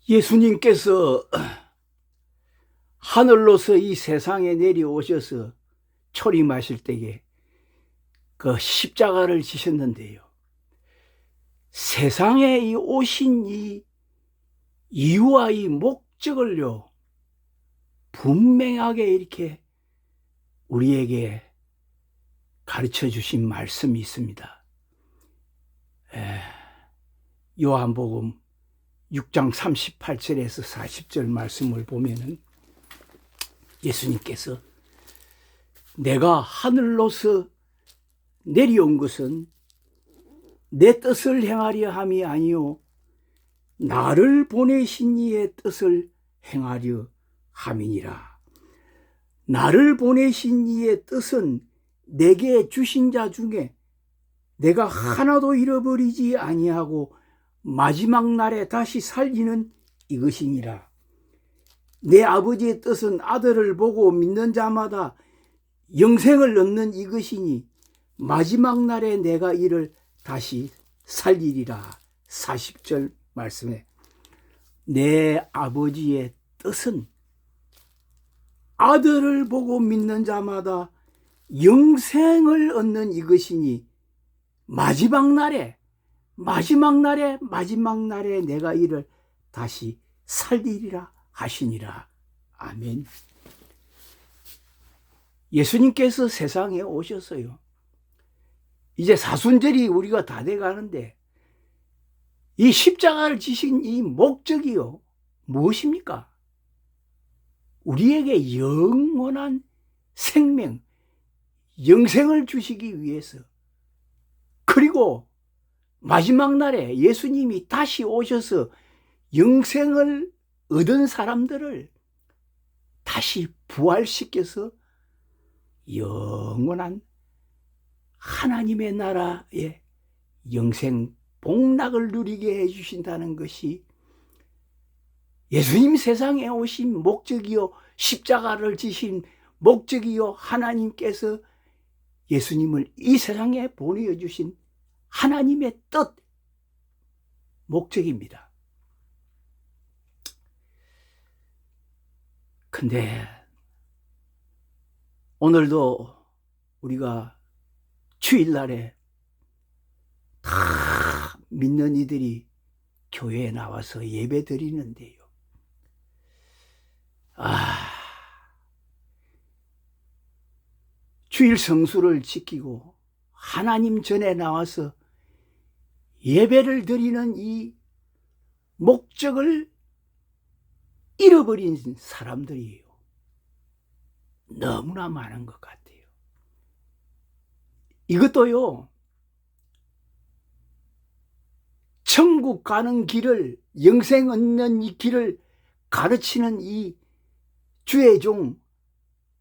예수님께서 하늘로서 이 세상에 내려오셔서 초림하실 때에 그 십자가를 지셨는데요. 세상에 오신 이 이유와 이 목적을요, 분명하게 이렇게 우리에게 가르쳐 주신 말씀이 있습니다. 요한복음 6장 38절에서 40절 말씀을 보면은 예수님께서 내가 하늘로서 내려온 것은 내 뜻을 행하려 함이 아니요 나를 보내신 이의 뜻을 행하려 함이니라. 나를 보내신 이의 뜻은 내게 주신 자 중에 내가 하나도 잃어버리지 아니하고 마지막 날에 다시 살리는 이것이니라. 내 아버지의 뜻은 아들을 보고 믿는 자마다 영생을 얻는 이것이니 마지막 날에 내가 이를 다시 살리리라. 40절 말씀에 내 아버지의 뜻은 아들을 보고 믿는 자마다 영생을 얻는 이것이니 마지막 날에 내가 이를 다시 살리리라 하시니라. 아멘. 예수님께서 세상에 오셨어요. 이제 사순절이 우리가 다 돼가는데 이 십자가를 지신 이 목적이요 무엇입니까? 우리에게 영원한 생명, 영생을 주시기 위해서, 그리고 마지막 날에 예수님이 다시 오셔서 영생을 얻은 사람들을 다시 부활시켜서 영원한 하나님의 나라의 영생 복락을 누리게 해주신다는 것이 예수님 세상에 오신 목적이요 십자가를 지신 목적이요 하나님께서 예수님을 이 세상에 보내주신 하나님의 뜻, 목적입니다. 근데 오늘도 우리가 주일날에 다 믿는 이들이 교회에 나와서 예배 드리는데요. 주일 성수를 지키고 하나님 전에 나와서 예배를 드리는 이 목적을 잃어버린 사람들이에요. 너무나 많은 것 같아요. 이것도요, 천국 가는 길을, 영생 얻는 이 길을 가르치는 이 주의 종,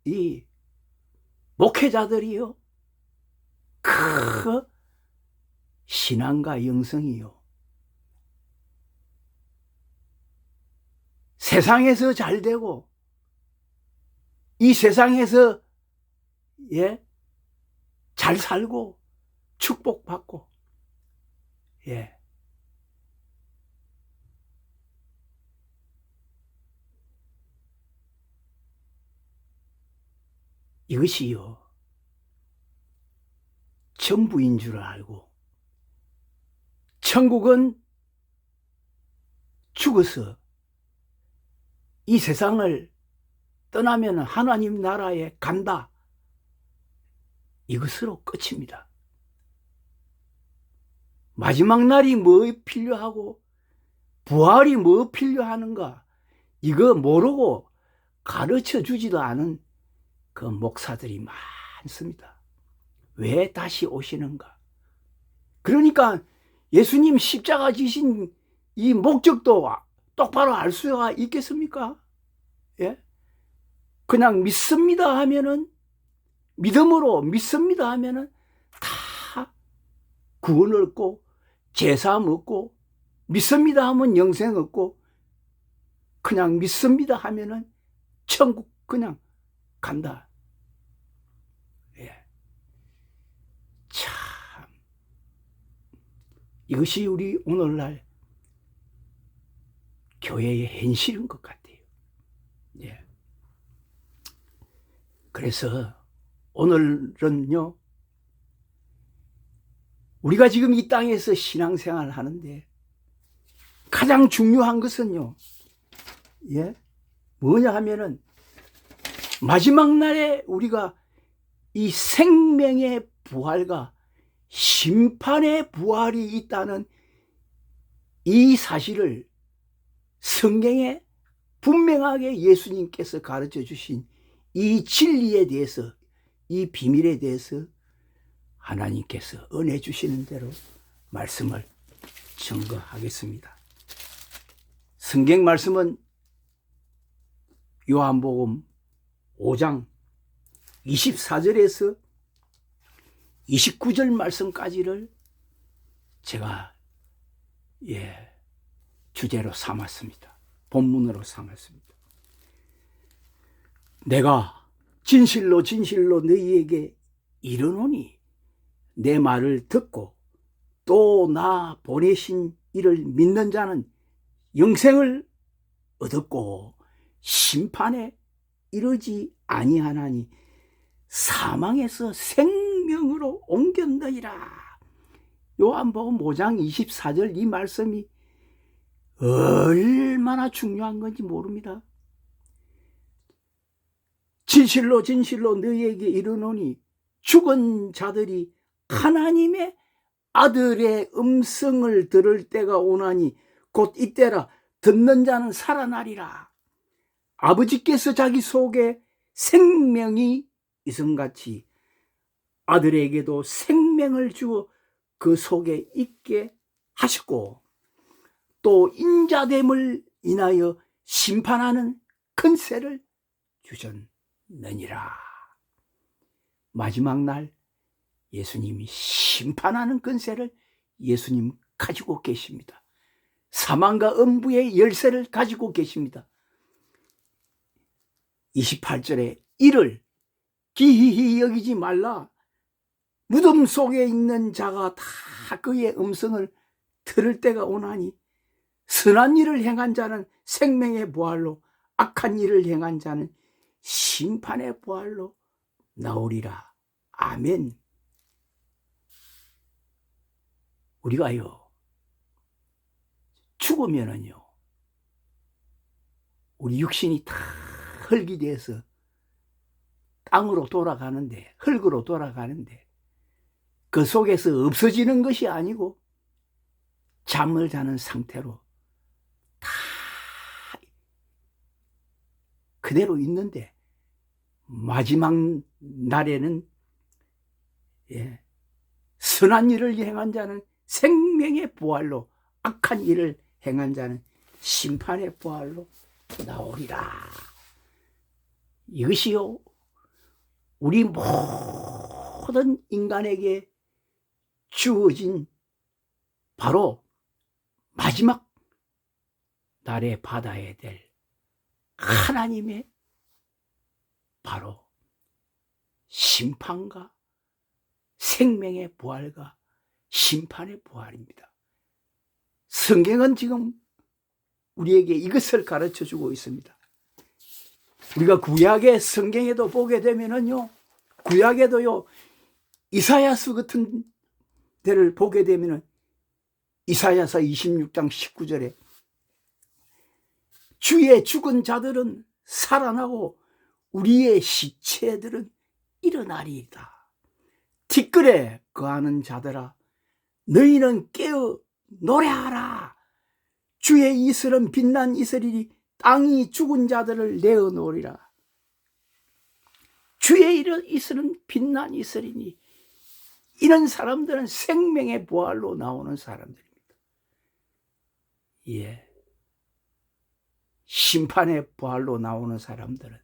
이 목회자들이요, 그 신앙과 영성이요, 세상에서 잘 되고 이 세상에서 잘 살고 축복받고 이것이요 전부인 줄 알고, 천국은 죽어서 이 세상을 떠나면 하나님 나라에 간다, 이것으로 끝입니다. 마지막 날이 뭐 필요하고 부활이 뭐 필요하는가 이거 모르고 가르쳐 주지도 않은 그 목사들이 많습니다. 왜 다시 오시는가? 그러니까 예수님 십자가 지신 이 목적도 똑바로 알 수가 있겠습니까? 그냥 믿습니다 하면은, 믿음으로 믿습니다 하면은 다 구원 얻고 제사함 얻고, 믿습니다 하면 영생 얻고, 그냥 믿습니다 하면은 천국 그냥 간다. 참, 이것이 우리 오늘날 교회의 현실인 것 같아요. 예. 그래서 오늘은요, 우리가 지금 이 땅에서 신앙생활을 하는데 가장 중요한 것은요, 예, 뭐냐 하면은 마지막 날에 우리가 이 생명의 부활과 심판의 부활이 있다는 이 사실을 성경에 분명하게 예수님께서 가르쳐 주신 이 진리에 대해서, 이 비밀에 대해서 하나님께서 은혜 주시는 대로 말씀을 증거하겠습니다. 성경 말씀은 요한복음 5장 24절에서 29절 말씀까지를 제가 주제로 삼았습니다. 본문으로 삼았습니다. 내가 진실로 진실로 너희에게 이르노니 내 말을 듣고 또 나 보내신 이를 믿는 자는 영생을 얻었고 심판에 이르지 아니하나니 사망에서 생명으로 옮겼느니라. 요한복음 5장 24절 이 말씀이 얼마나 중요한 건지 모릅니다. 진실로 진실로 너희에게 이르노니 죽은 자들이 하나님의 아들의 음성을 들을 때가 오나니 곧 이때라. 듣는 자는 살아나리라. 아버지께서 자기 속에 생명이 있음같이 아들에게도 생명을 주어 그 속에 있게 하시고 또 인자됨을 인하여 심판하는 권세를 주셨느니라. 마지막 날 예수님이 심판하는 권세를 예수님 가지고 계십니다. 사망과 음부의 열쇠를 가지고 계십니다. 28절에 이를 기이히 여기지 말라. 무덤 속에 있는 자가 다 그의 음성을 들을 때가 오나니 선한 일을 행한 자는 생명의 부활로 악한 일을 행한 자는 심판의 부활로 나오리라. 아멘. 우리가요 죽으면은요 우리 육신이 다 흙이 돼서 땅으로 돌아가는데, 흙으로 돌아가는데 그 속에서 없어지는 것이 아니고 잠을 자는 상태로 다 그대로 있는데 마지막 날에는 선한 일을 행한 자는 생명의 부활로 악한 일을 행한 자는 심판의 부활로 나오리라. 이것이요 우리 모든 인간에게 주어진 바로 마지막 날에 받아야 될 하나님의 바로 심판과 생명의 부활과 심판의 부활입니다. 성경은 지금 우리에게 이것을 가르쳐 주고 있습니다. 우리가 구약의 성경에도 보게 되면은요, 구약에도요, 이사야서 같은 데를 보게 되면은 이사야서 26장 19절에 주의 죽은 자들은 살아나고 우리의 시체들은 일어나리이다. 티끌에 거하는 자들아 너희는 깨어 노래하라. 주의 이슬은 빛난 이슬이니 땅이 죽은 자들을 내어놓으리라. 주의 이슬은 빛난 이슬이니 이런 사람들은 생명의 부활로 나오는 사람들입니다. 심판의 부활로 나오는 사람들은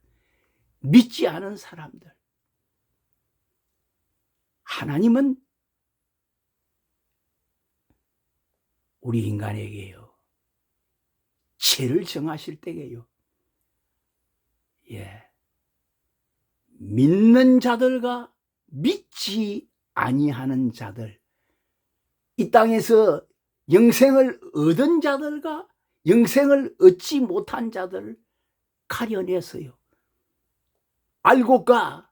믿지 않은 사람들. 하나님은 우리 인간에게요 죄를 정하실 때에요 믿는 자들과 믿지 아니하는 자들, 이 땅에서 영생을 얻은 자들과 영생을 얻지 못한 자들을 가려내서요. 알곡과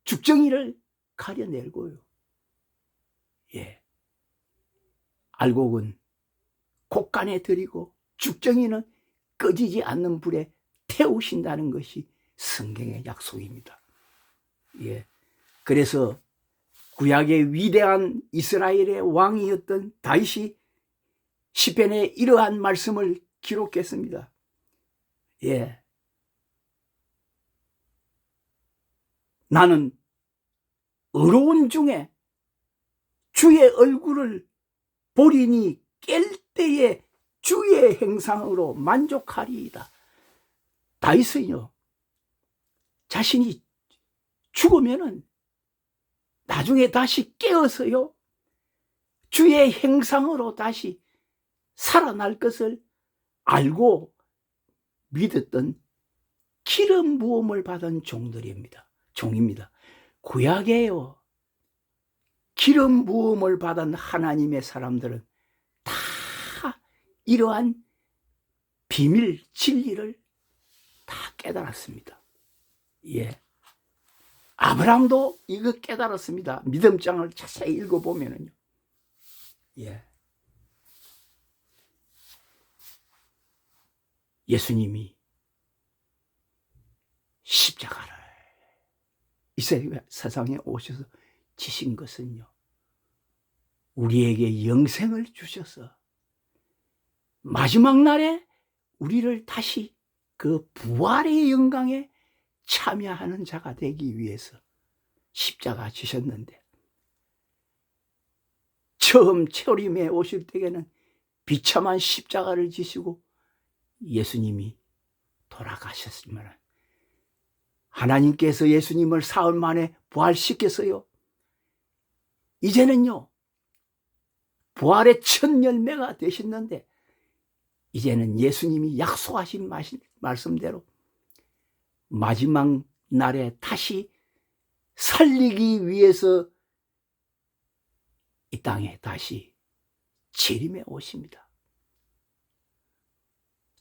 죽정이를 가려내고요. 예. 알곡은 곡간에 들이고 죽정이는 꺼지지 않는 불에 태우신다는 것이 성경의 약속입니다. 예. 그래서 구약의 위대한 이스라엘의 왕이었던 다윗이 시편에 이러한 말씀을 기록했습니다. 예. 나는 어려운 중에 주의 얼굴을 보리니 깰 때에 주의 행상으로 만족하리이다. 다윗은요, 자신이 죽으면은 나중에 다시 깨어서요, 주의 행상으로 다시 살아날 것을 알고 믿었던 기름 부음을 받은 종입니다. 구약에요, 기름 부음을 받은 하나님의 사람들은 다 이러한 비밀 진리를 다 깨달았습니다. 예. 아브라함도 이거 깨달았습니다. 믿음장을 자세히 읽어보면요. 예. 예수님이 십자가를 이 세상에 오셔서 지신 것은요, 우리에게 영생을 주셔서 마지막 날에 우리를 다시 그 부활의 영광에 참여하는 자가 되기 위해서 십자가 지셨는데, 처음 초림에 오실 때에는 비참한 십자가를 지시고 예수님이 돌아가셨지만 하나님께서 예수님을 사흘 만에 부활시켜서요, 이제는요 부활의 첫 열매가 되셨는데, 이제는 예수님이 약속하신 말씀대로 마지막 날에 다시 살리기 위해서 이 땅에 다시 재림해 오십니다.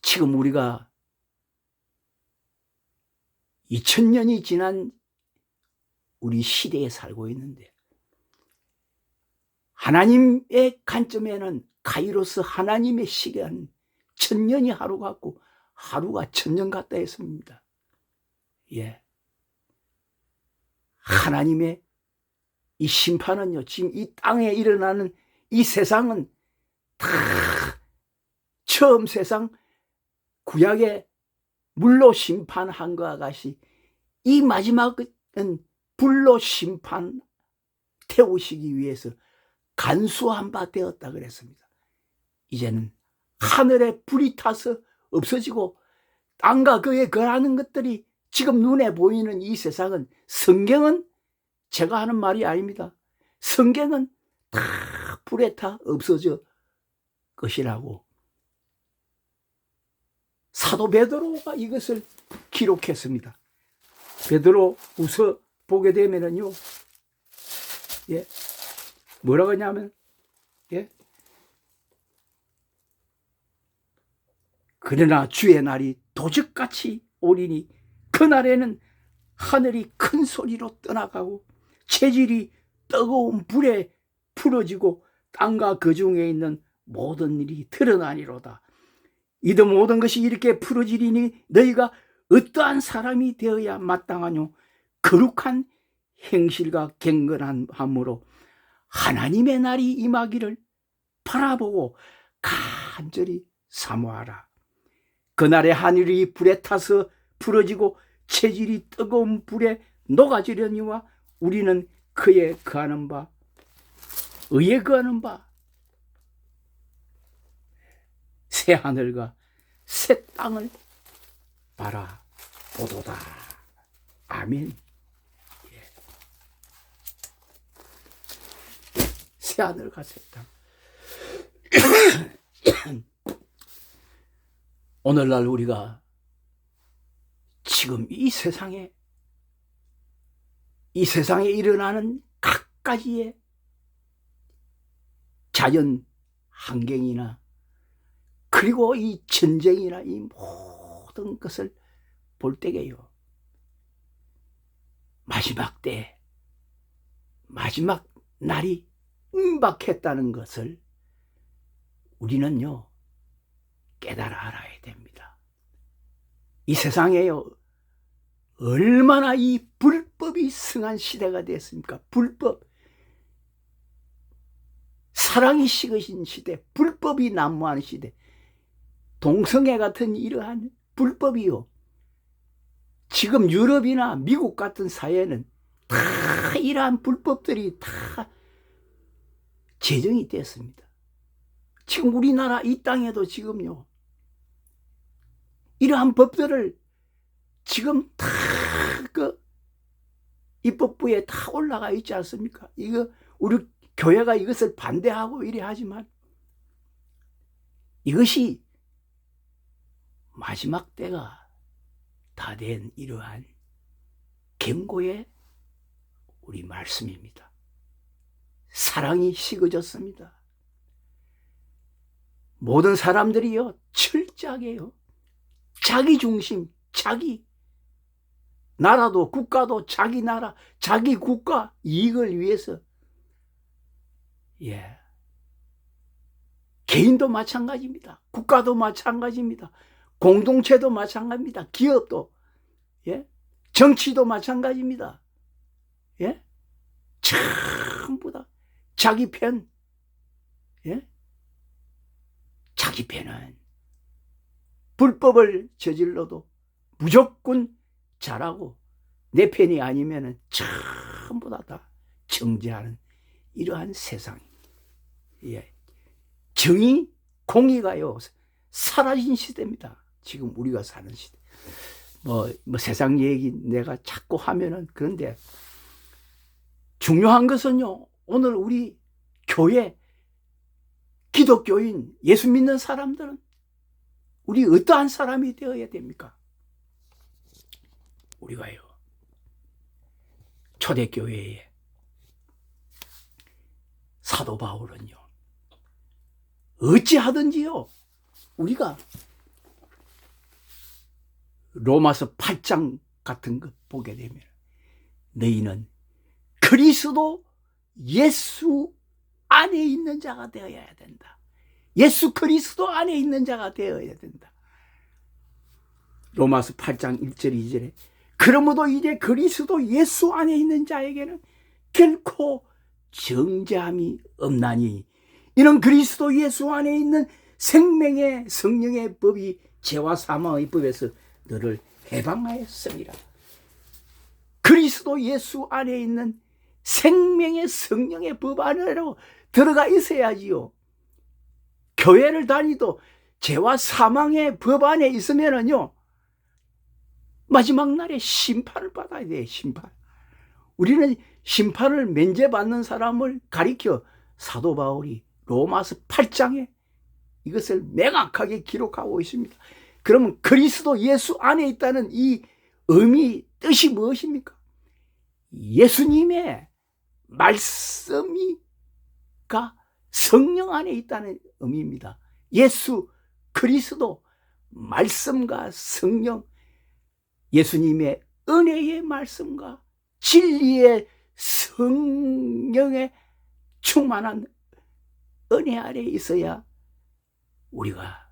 지금 우리가 2000년이 지난 우리 시대에 살고 있는데, 하나님의 관점에는 카이로스, 하나님의 시간 1000년이 하루 같고 하루가 1000년 같다 했습니다. 예. 하나님의 이 심판은요, 지금 이 땅에 일어나는 이 세상은 다 처음 세상 구약에 물로 심판한 것과 같이 이 마지막은 불로 심판 태우시기 위해서 간수한 바 되었다 그랬습니다. 이제는 하늘에 불이 타서 없어지고 땅과 그에 거하는 것들이 지금 눈에 보이는 이 세상은, 성경은 제가 하는 말이 아닙니다. 성경은 다 불에 타 없어져 것이라고 사도 베드로가 이것을 기록했습니다. 베드로후서 보게 되면은요, 예, 뭐라고 하냐면, 예, 그러나 주의 날이 도적같이 오리니 그날에는 하늘이 큰 소리로 떠나가고 체질이 뜨거운 불에 풀어지고 땅과 그 중에 있는 모든 일이 드러나니로다. 이도 모든 것이 이렇게 풀어지리니 너희가 어떠한 사람이 되어야 마땅하뇨? 거룩한 행실과 경건함으로 하나님의 날이 임하기를 바라보고 간절히 사모하라. 그날에 하늘이 불에 타서 풀어지고 체질이 뜨거운 불에 녹아지려니와 우리는 그에 거하는 바, 의에 거하는 바, 새 하늘과 새 땅을 바라보도다. 아멘. 예. 새 하늘과 새 땅. 오늘날 우리가 지금 이 세상에 일어나는 각가지의 자연 환경이나 그리고 이 전쟁이나 이 모든 것을 볼 때에요, 마지막 때, 마지막 날이 임박했다는 것을 우리는요 깨달아 알아야 됩니다. 이 세상에요 얼마나 이 불법이 승한 시대가 됐습니까? 불법, 사랑이 식으신 시대, 불법이 난무하는 시대, 동성애 같은 이러한 불법이요, 지금 유럽이나 미국 같은 사회는 다 이러한 불법들이 다 제정이 됐습니다. 지금 우리나라 이 땅에도 지금요 이러한 법들을 지금 다 그 입법부에 다 올라가 있지 않습니까? 이거 우리 교회가 이것을 반대하고 이래 하지만 이것이 마지막 때가 다 된 이러한 경고의 우리 말씀입니다. 사랑이 식어졌습니다. 모든 사람들이요 철저하게요 자기 중심, 자기 나라도 국가도 자기 나라, 자기 국가 이익을 위해서, 개인도 마찬가지입니다. 국가도 마찬가지입니다. 공동체도 마찬가지입니다. 기업도, 정치도 마찬가지입니다. 전부 다 자기 편, 자기 편은 불법을 저질러도 무조건 잘하고 내 편이 아니면은 전부 다 정죄하는 이러한 세상. 정의, 공의가요 사라진 시대입니다. 지금 우리가 사는 시대. 뭐 세상 얘기 내가 자꾸 하면은, 그런데 중요한 것은요 오늘 우리 교회 기독교인 예수 믿는 사람들은 우리 어떠한 사람이 되어야 됩니까? 우리가요 초대교회에 사도 바울은요 어찌하든지요 우리가 로마서 8장 같은 거 보게 되면 너희는 그리스도 예수 안에 있는 자가 되어야 된다. 예수 그리스도 안에 있는 자가 되어야 된다. 로마서 8장 1절 2절에 그러므로 이제 그리스도 예수 안에 있는 자에게는 결코 정죄함이 없나니 이는 그리스도 예수 안에 있는 생명의 성령의 법이 죄와 사망의 법에서 너를 해방하였습니다. 그리스도 예수 안에 있는 생명의 성령의 법 안으로 들어가 있어야지요. 교회를 다니도 죄와 사망의 법 안에 있으면은요 마지막 날에 심판을 받아야 돼요. 심판. 우리는 심판을 면제받는 사람을 가리켜 사도 바울이 로마서 8장에 이것을 명확하게 기록하고 있습니다. 그러면 그리스도 예수 안에 있다는 이 의미, 뜻이 무엇입니까? 예수님의 말씀이가 성령 안에 있다는 의미입니다. 예수 그리스도 말씀과 성령, 예수님의 은혜의 말씀과 진리의 성령에 충만한 은혜 아래 있어야 우리가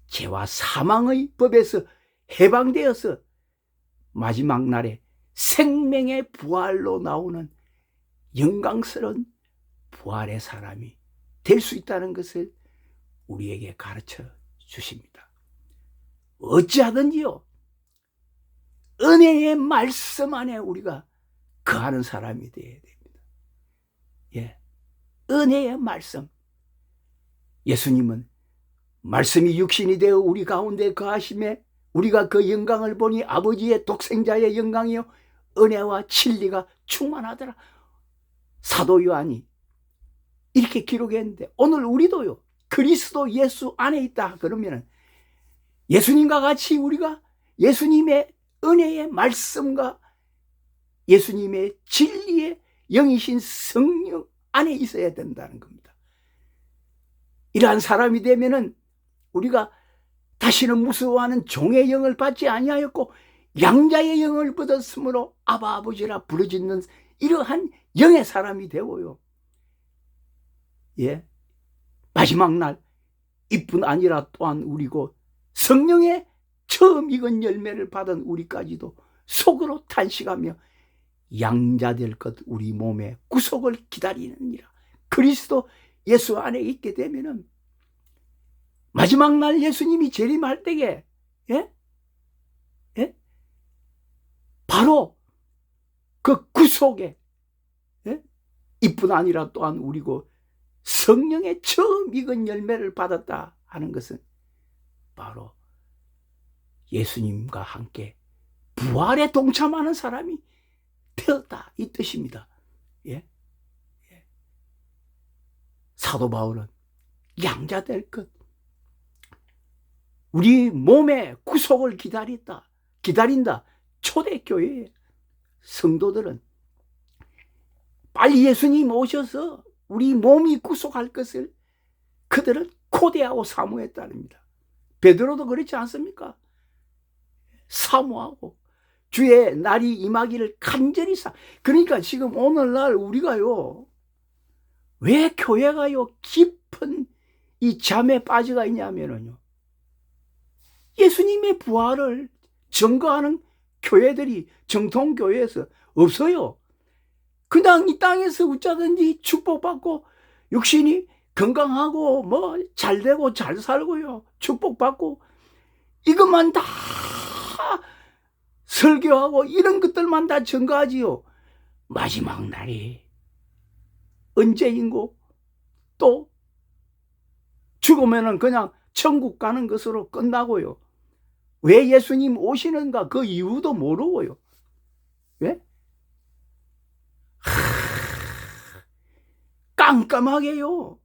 죄와 사망의 법에서 해방되어서 마지막 날에 생명의 부활로 나오는 영광스러운 부활의 사람이 될 수 있다는 것을 우리에게 가르쳐 주십니다. 어찌하든지요 은혜의 말씀 안에 우리가 거하는 사람이 되어야 됩니다. 은혜의 말씀. 예수님은 말씀이 육신이 되어 우리 가운데 거하심에 우리가 그 영광을 보니 아버지의 독생자의 영광이요 은혜와 진리가 충만하더라. 사도 요한이 이렇게 기록했는데 오늘 우리도요 그리스도 예수 안에 있다 그러면은 예수님과 같이 우리가 예수님의 은혜의 말씀과 예수님의 진리의 영이신 성령 안에 있어야 된다는 겁니다. 이러한 사람이 되면은 우리가 다시는 무서워하는 종의 영을 받지 아니하였고 양자의 영을 받았으므로 아바 아버지라 부르짖는 이러한 영의 사람이 되어요. 예, 마지막 날 이뿐 아니라 또한 우리고 성령의 처음 익은 열매를 받은 우리까지도 속으로 탄식하며 양자될 것 우리 몸의 구속을 기다리느니라. 그리스도 예수 안에 있게 되면은 마지막 날 예수님이 재림할 때에 예? 예? 바로 그 구속에 예? 이뿐 아니라 또한 우리고 성령의 처음 익은 열매를 받았다 하는 것은 바로 예수님과 함께 부활에 동참하는 사람이 되었다 이 뜻입니다. 예? 예. 사도 바울은 양자될 것 우리 몸의 구속을 기다린다. 초대교회의 성도들은 빨리 예수님 오셔서 우리 몸이 구속할 것을 그들은 고대하고 사모했다랍니다. 베드로도 그렇지 않습니까? 사모하고 주의 날이 임하기를 간절히 그러니까 지금 오늘날 우리가요 왜 교회가요 깊은 이 잠에 빠져가 있냐면요 예수님의 부활을 증거하는 교회들이 정통교회에서 없어요. 그냥 이 땅에서 어쩌든지 축복받고 육신이 건강하고 뭐 잘되고 잘 살고요 축복받고 이것만 다 설교하고 이런 것들만 다 증거하지요. 마지막 날이 언제인고 또 죽으면은 그냥 천국 가는 것으로 끝나고요. 왜 예수님 오시는가 그 이유도 모르고요. 왜? 깜깜하게요.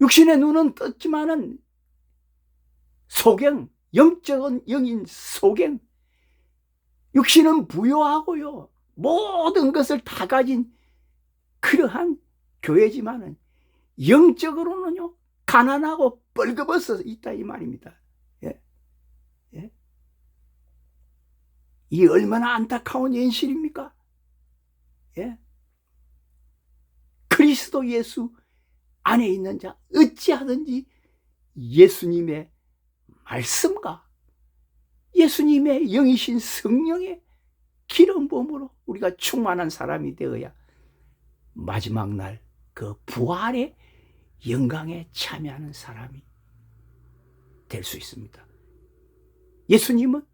육신의 눈은 떴지만은 소경, 영적인 영인 소경. 육신은 부요하고요. 모든 것을 다 가진 그러한 교회지만은 영적으로는요 가난하고 뻘겋어서 있다 이 말입니다. 예. 예. 이 얼마나 안타까운 현실입니까? 예. 그리스도 예수 안에 있는 자 어찌하든지 예수님의 말씀과 예수님의 영이신 성령의 기름 부음으로 우리가 충만한 사람이 되어야 마지막 날 그 부활의 영광에 참여하는 사람이 될 수 있습니다. 예수님은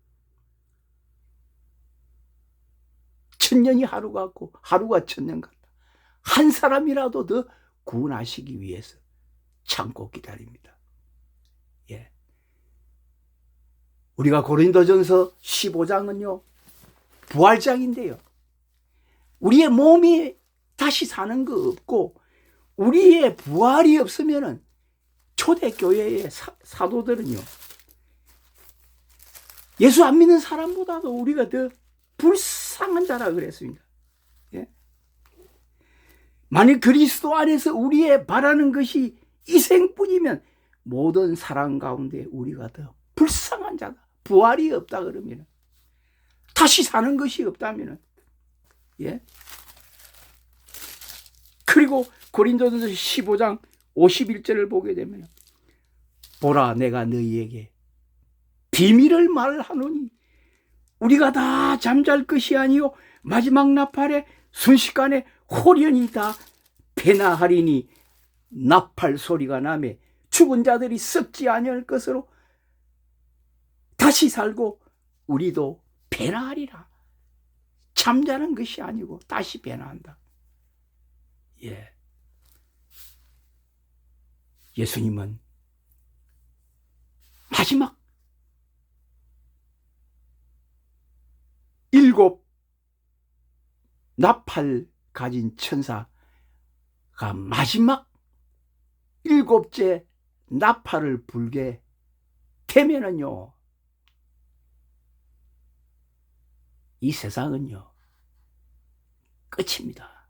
천년이 하루 같고 하루가 천년 같다. 한 사람이라도 더 구원하시기 위해서 참고 기다립니다. 예. 우리가 고린도전서 15장은요 부활장인데요. 우리의 몸이 다시 사는 거 없고 우리의 부활이 없으면은 초대교회의 사도들은요 예수 안 믿는 사람보다도 우리가 더 불쌍한 자라 그랬습니다. 예? 만일 그리스도 안에서 우리의 바라는 것이 이생뿐이면 모든 사람 가운데 우리가 더 불쌍한 자다. 부활이 없다 그러면 다시 사는 것이 없다면 예? 그리고 고린도전서 15장 51절을 보게 되면 보라 내가 너희에게 비밀을 말하노니 우리가 다 잠잘 것이 아니요 마지막 나팔에 순식간에 호련히 다 배나하리니 나팔 소리가 나매 죽은 자들이 썩지 아니할 것으로 다시 살고 우리도 배나하리라. 잠자는 것이 아니고 다시 배나한다. 예. 예수님은 마지막 7 나팔 가진 천사가 마지막 7째 나팔을 불게 되면은요 이 세상은요 끝입니다.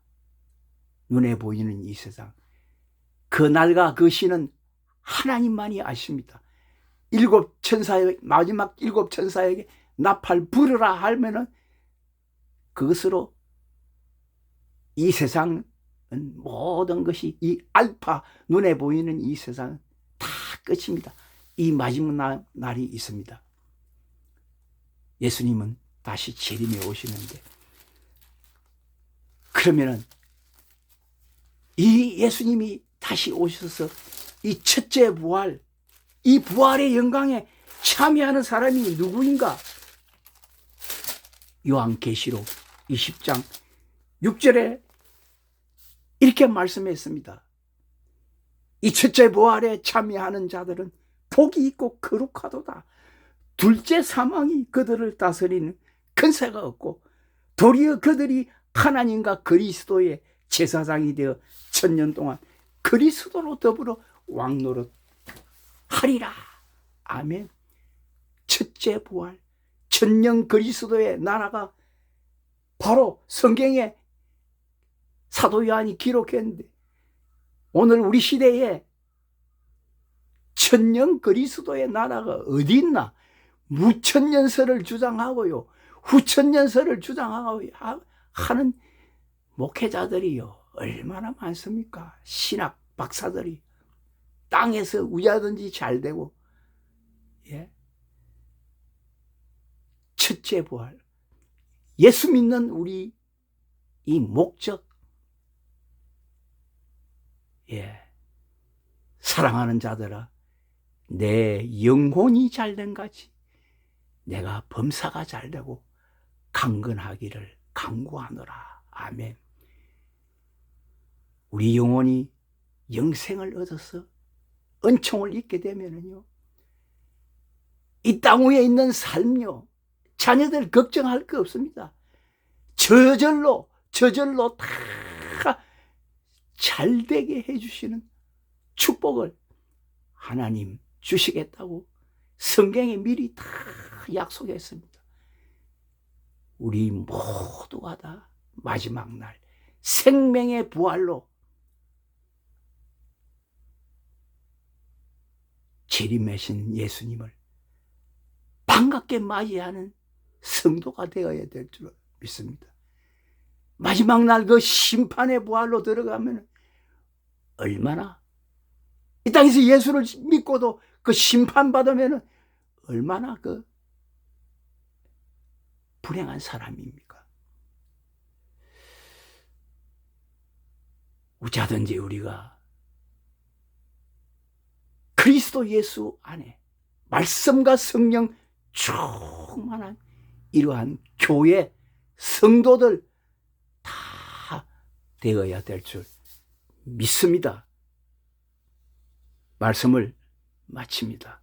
눈에 보이는 이 세상 그 날과 그 시는 하나님만이 아십니다. 마지막 일곱 천사에게 나팔 부르라 하면은 그것으로 이 세상은, 모든 것이, 이 알파, 눈에 보이는 이 세상은 다 끝입니다. 이 마지막 날이 있습니다. 예수님은 다시 재림에 오시는데, 그러면은 이 예수님이 다시 오셔서 이 첫째 부활, 이 부활의 영광에 참여하는 사람이 누구인가? 요한계시록 20장 6절에 이렇게 말씀했습니다. 이 첫째 부활에 참여하는 자들은 복이 있고 거룩하도다. 둘째 사망이 그들을 다스리는 근세가 없고 도리어 그들이 하나님과 그리스도의 제사장이 되어 1000년 동안 그리스도로 더불어 왕노릇 하리라. 아멘. 첫째 부활, 천년 그리스도의 나라가 바로 성경에 사도 요한이 기록했는데, 오늘 우리 시대에 천년 그리스도의 나라가 어디 있나? 무천년설을 주장하고요, 후천년설을 주장하고 하는 목회자들이요 얼마나 많습니까? 신학 박사들이 땅에서 우야든지 잘 되고. 예? 첫째 부활, 예수 믿는 우리 이 목적, 사랑하는 자들아, 내 영혼이 잘된 같이 내가 범사가 잘되고 강건하기를 간구하노라. 아멘. 우리 영혼이 영생을 얻어서 은총을 잊게 되면은요, 이 땅 위에 있는 삶요, 자녀들 걱정할 거 없습니다. 저절로 다 잘되게 해주시는 축복을 하나님 주시겠다고 성경에 미리 다 약속했습니다. 우리 모두가 다 마지막 날 생명의 부활로 재림하신 예수님을 반갑게 맞이하는 성도가 되어야 될 줄 믿습니다. 마지막 날 그 심판의 부활로 들어가면 얼마나, 이 땅에서 예수를 믿고도 그 심판받으면 얼마나 그 불행한 사람입니까? 어쩌든지 우리가 그리스도 예수 안에 말씀과 성령 충만한 이러한 교회 성도들 다 되어야 될 줄 믿습니다. 말씀을 마칩니다.